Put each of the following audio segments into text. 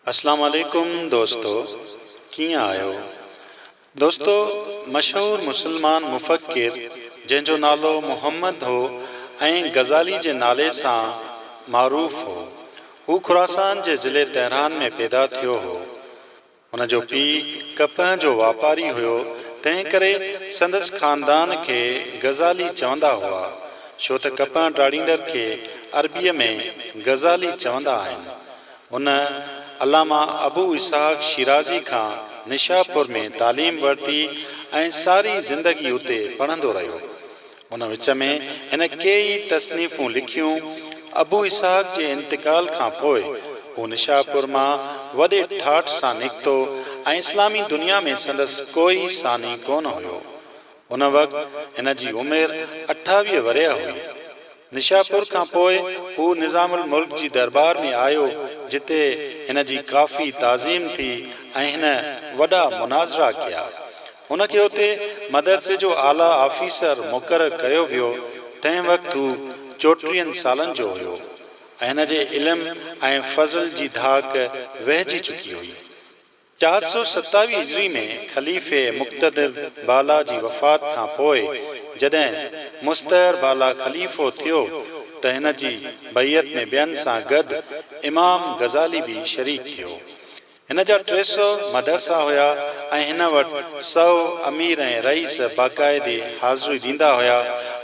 अस्सलाम वालेकुम दोस्तों, कीअं आहियो। दोस्तों, मशहूर मुसलमान मुफ़क्किर जंहिंजो नालो मुहम्मद हो ऐं गज़ाली जे नाले सां मारूफ़ हो, हू खुरासान जे ज़िले तेहरान में पैदा थियो हो। हुन जो पीउ कपह जो वापारी हुयो, तंहिं करे संदसि ख़ानदान खे गज़ाली चवंदा हुआ, छो त कपह डाढ़ींदड़ खे अरबीअ में गज़ाली चवंदा आहिनि। हुन अल्लामा अबू इसहाक़ शिराज़ी खां निशापुर में तालीम वरिती ऐं सारी ज़िंदगी उते पढ़ंदो रहियो। उन विच में हिन कई तसनीफ़ूं लिखियूं। अबू इसहाक़ जे इंतिकाल खां पोइ हू निशापुर मां वॾे ठाठ सां निकितो ऐं इस्लामी दुनिया में संदसि कोई सानी कोन हुयो। उन वक़्तु हिन जी उमिरि 28 वरिया हुई। निशापुर खां पोइ हू निज़ामुल मुल्क जी दरबार में आयो, जिते हिन जी काफ़ी ताज़ीम थी ऐं हिन वॾा मुनाज़रा कया। हुन खे उते मदरसे जो आला ऑफिसर मुक़ररु कयो वियो। तंहिं वक़्तु हू 34 सालनि जो हुयो ऐं हिन जे इल्म ऐं फ़ज़ल जी धाक वहिजी चुकी हुई। 427 हिजरी में ख़लीफ़े मुक़्तदिर बाला जी वफ़ात खां पोइ जॾहिं मुस्तहर बाला ख़लीफ़ो थियो त हिन जी बैयत में ॿियनि सां गॾु इमाम गज़ाली बि शरीक थियो। हिन जा 300 मदरसा हुया ऐं हिन वटि 100 अमीर ऐं रईस बाक़ाइदे हाज़िरी ॾींदा हुया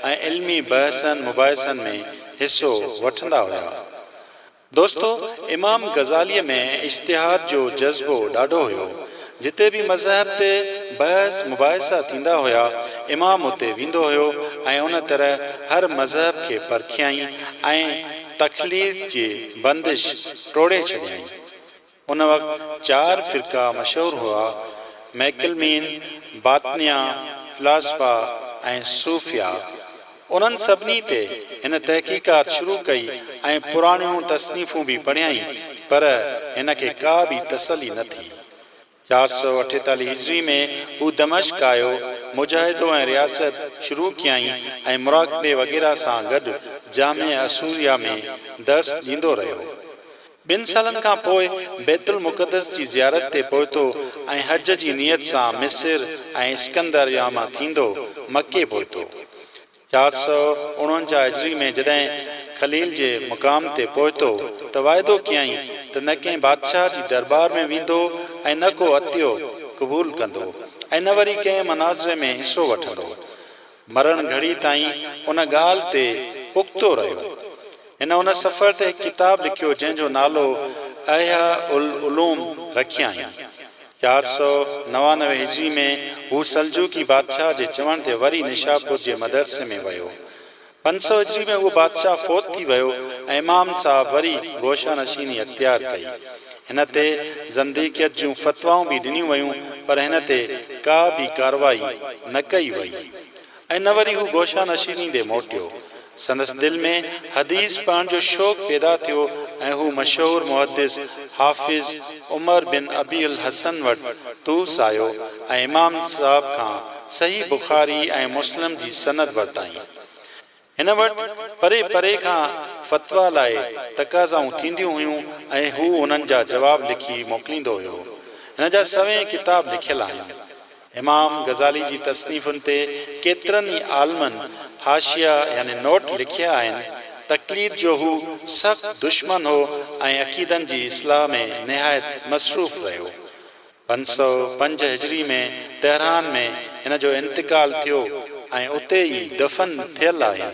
ऐं इल्मी बहसनि मुबाहिसनि में हिसो वठंदा हुया। दोस्तों, इमाम गज़ालीअ में इज्तिहाद जो जज़्बो ॾाढो हुयो। जिते भी मज़हब ते बहस मुबाहिसा थींदा हुया, इमाम उते वेंदो हुयो ऐं उन तरह हर मज़हब खे परखियाई ऐं तख़लीद जी बंदिश टोड़े छॾियाई। उन वक़्तु 4 फ़िरका मशहूर हुआ: मैकलमीन, बातनिया, फ़िलासफ़ा ऐं सूफ़िया। उन्हनि सभिनी ते हिन तहक़ीक़ात शुरू कई ऐं पुराणियूं तसनीफ़ूं बि पढ़ियाई, पर हिन खे का बि तसली न थी। 448 हिजरी में हू दमश्क आयो, मुजाहिदो ऐं रियासत शुरू कयाई ऐं मुराक़बे वग़ैरह सां गॾु जामे असूरिया में दर्स ॾींदो रहियो। 2 सालनि खां पोइ बैतुल मुक़द्दस जी ज़ियारत ते पहुतो ऐं हज जी नियत सां मिस्र ऐं इस्कंदरिया मां थींदो मके पहुतो। 449 हिजरी में जॾहिं खलील जे मुक़ाम ते पहुतो त वाइदो कयई त न कंहिं बादशाह जी दरबार में वेंदो ऐं न को अतियो क़बूल कंदो ऐं न वरी कंहिं मनाज़रे में हिसो वठंदो। मरण घड़ी ताईं उन ॻाल्हि ते पुख़्तो रहियो। हिन उन सफ़र ते हिकु किताब लिखियो जंहिंजो नालो अहया उल उलूम रखियाई। 499 हिजरी में हू सल्जूकी बादशाह जे चवण ते वरी निशापुर जे मदरसे में वियो। 500 हिजरी में उहो बादशाह फ़ौत थी वियो ऐं इमाम साहब वरी गोशा नशीनी अख्तियार कई। हिन ते ज़ंदीक़ियत जूं फ़तवाऊं बि ॾिनियूं वयूं, पर हिन ते का बि कार्रवाई न कई वई ऐं न वरी हू गोशा नशीनी ॾे मोटियो। संदसि दिलि में हदीस पढ़ण जो शौक़ पैदा थियो ऐं हू मशहूर मुहद्दिस हाफ़िज़ उमर बिन अबी अल हसन वटि तूस आयो ऐं इमाम साहब खां सही बुखारी ऐं मुस्लिम जी सनद वरिताई। हिन वटि परे परे खां फ़तवा लाइ तक़ाज़ाऊं थींदियूं हुयूं ऐं हू उन्हनि जा जवाब लिखी मोकिलींदो हुयो। हिन जा सवें किताब लिखियल आहिनि। इमाम गज़ाली जी तसनीफ़ुनि ते केतिरनि ई आलमनि हाशिया यानी नोट लिखिया आहिनि। तक़लीद जो हू सख़्तु दुश्मन हो ऐं अक़ीदनि जी इस्लाह में निहायत मसरूफ़ रहियो। 505 हिजरी में तेहरान में हिन जो इंतिकाल थियो ऐं उते ई दफ़न थियल आहे।